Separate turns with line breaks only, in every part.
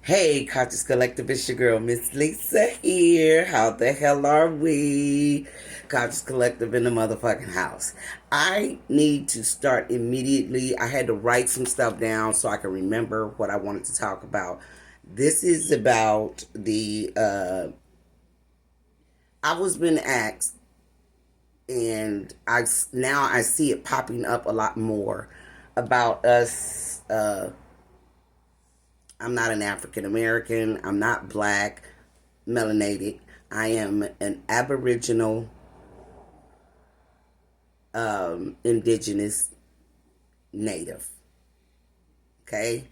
Hey, Conscious Collective, it's your girl, Miss Lisa here. How the hell are we? Conscious Collective in the motherfucking house. I need to start immediately. I had to write some stuff down so I can remember what I wanted to talk about. This is about I was been asked, and I see it popping up a lot more about us. I'm not an African American. I'm not black, melanated. I am an Aboriginal, indigenous native. Okay?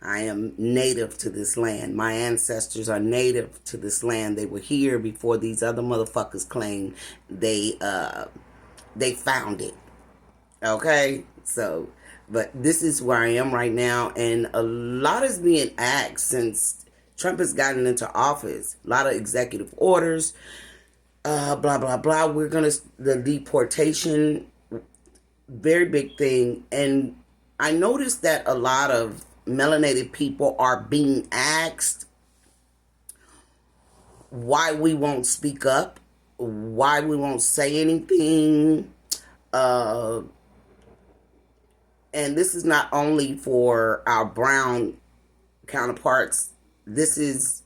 I am native to this land. My ancestors are native to this land. They were here before these other motherfuckers claim they found it. Okay? So, but this is where I am right now, and a lot is being asked since Trump has gotten into office. A lot of executive orders, blah blah blah. The deportation, very big thing, and I noticed that a lot of melanated people are being asked why we won't speak up, why we won't say anything. And this is not only for our brown counterparts. This is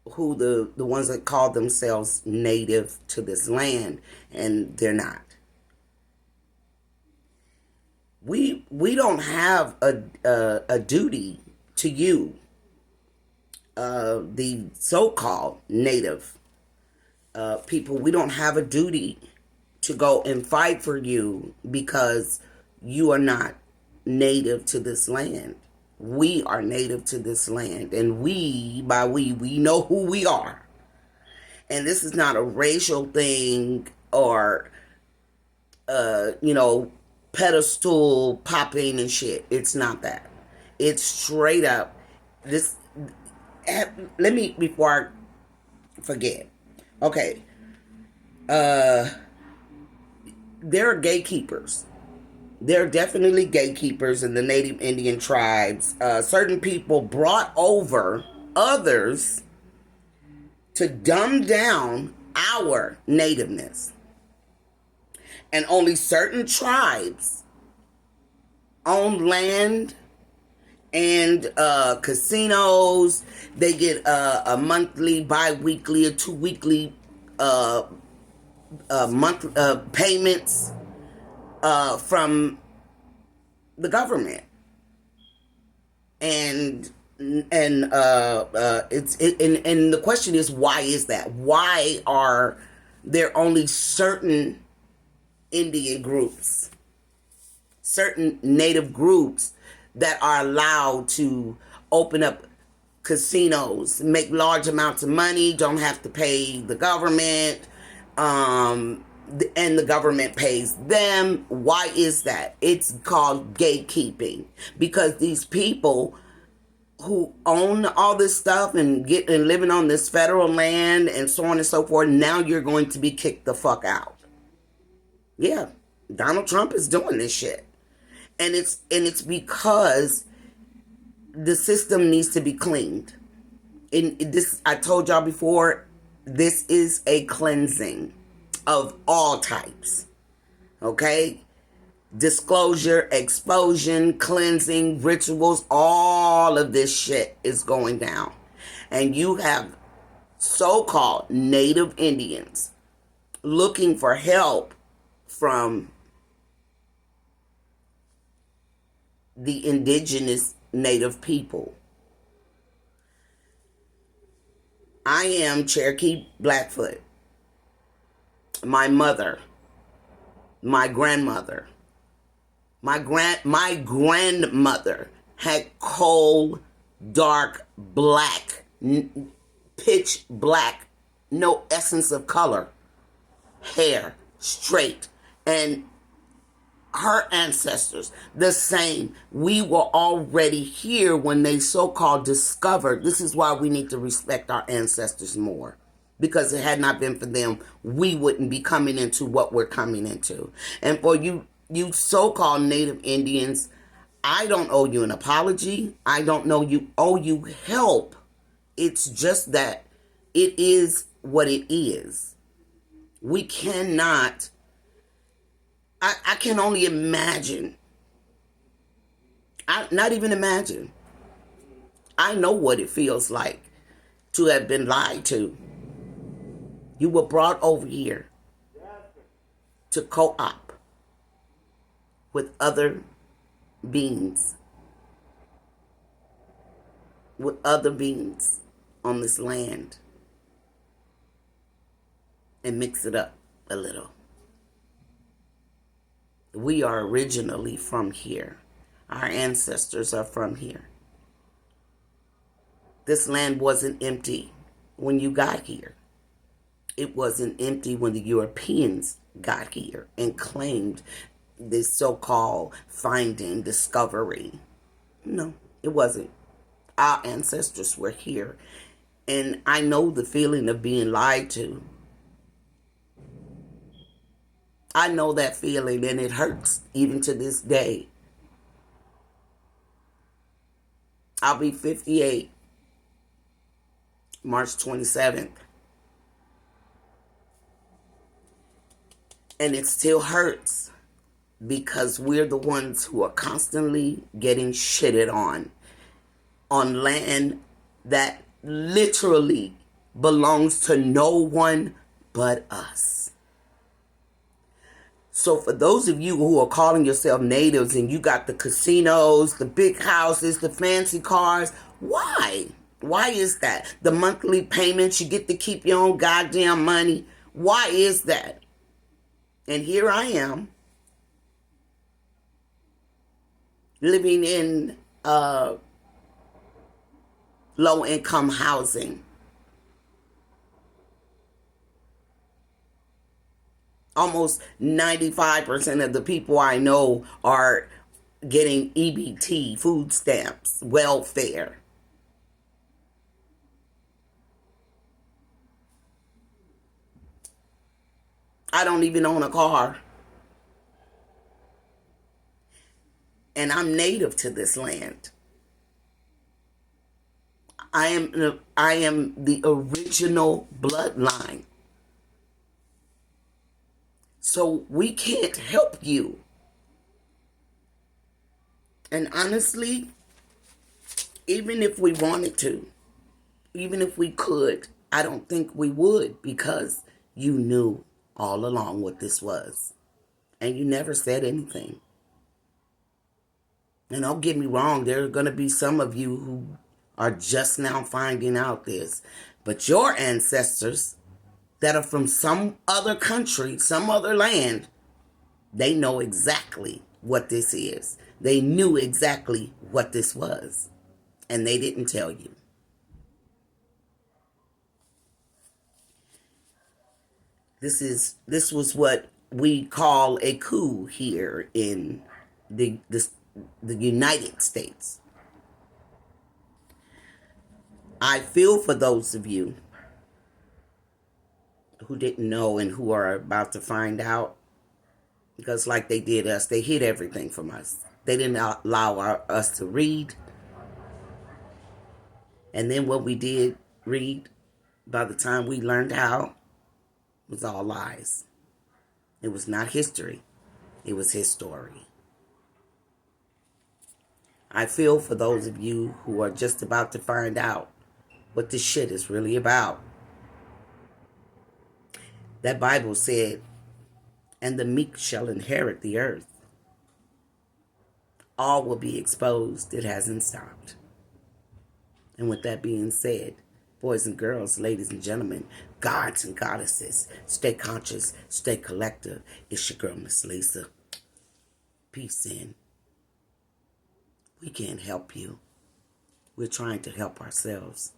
who the ones that call themselves native to this land, and they're not. We don't have a duty to you, the so-called native people. We don't have a duty to go and fight for you because you are not native to this land. We are native to this land, and we know who we are. And this is not a racial thing or pedestal popping and shit. It's not that. It's straight up this. Let me, before I forget. Okay. There are gatekeepers. There are definitely gatekeepers in the Native Indian tribes. Certain people brought over others to dumb down our nativeness. And only certain tribes own land and casinos. They get a monthly, bi-weekly, or 2-weekly month payments from the government, and the question is, why is that? Why are there only certain Indian groups, certain native groups that are allowed to open up casinos, make large amounts of money, don't have to pay the government, and the government pays them? Why is that? It's called gatekeeping, because these people who own all this stuff and living on this federal land and so on and so forth, now you're going to be kicked the fuck out. Yeah, Donald Trump is doing this shit, and it's because the system needs to be cleaned. In this, I told y'all before, this is a cleansing of all types. Okay? Disclosure, expulsion, cleansing, rituals, all of this shit is going down. And you have so-called Native Indians looking for help from the indigenous Native people. I am Cherokee Blackfoot. My mother, my grandmother, my grandmother had coal, dark, black, pitch black, no essence of color, hair, straight, and her ancestors, the same. We were already here when they so-called discovered. This is why we need to respect our ancestors more. Because it had not been for them, we wouldn't be coming into what we're coming into. And for you so-called Native Indians, I don't owe you an apology. I don't know you owe you help. It's just that it is what it is. We cannot, I can only imagine. Not even imagine. I know what it feels like to have been lied to. You were brought over here to co-op with other beings, with other beings on this land, and mix it up a little. We are originally from here. Our ancestors are from here. This land wasn't empty when you got here. It wasn't empty when the Europeans got here and claimed this so-called finding, discovery. No, it wasn't. Our ancestors were here. And I know the feeling of being lied to. I know that feeling, and it hurts even to this day. I'll be 58 March 27th. And it still hurts because we're the ones who are constantly getting shitted on land that literally belongs to no one but us. So for those of you who are calling yourself natives and you got the casinos, the big houses, the fancy cars, why? Why is that? The monthly payments, you get to keep your own goddamn money. Why is that? And here I am, living in low-income housing. Almost 95% of the people I know are getting EBT, food stamps, welfare. I don't even own a car. And I'm native to this land. I am the original bloodline. So we can't help you. And honestly, even if we wanted to, even if we could, I don't think we would, because you knew all along what this was. And you never said anything. And don't get me wrong, there are going to be some of you who are just now finding out this. But your ancestors that are from some other country, some other land, they know exactly what this is. They knew exactly what this was. And they didn't tell you. This was what we call a coup here in the United States. I feel for those of you who didn't know and who are about to find out, because like they did us, they hid everything from us. They didn't allow us to read. And then what we did read, by the time we learned how, was all lies. It was not history. It was his story. I feel for those of you who are just about to find out what this shit is really about. That Bible said, and the meek shall inherit the earth. All will be exposed. It hasn't stopped. And with that being said, boys and girls, ladies and gentlemen, gods and goddesses, stay conscious, stay collective. It's your girl, Miss Lisa. Peace in. We can't help you. We're trying to help ourselves.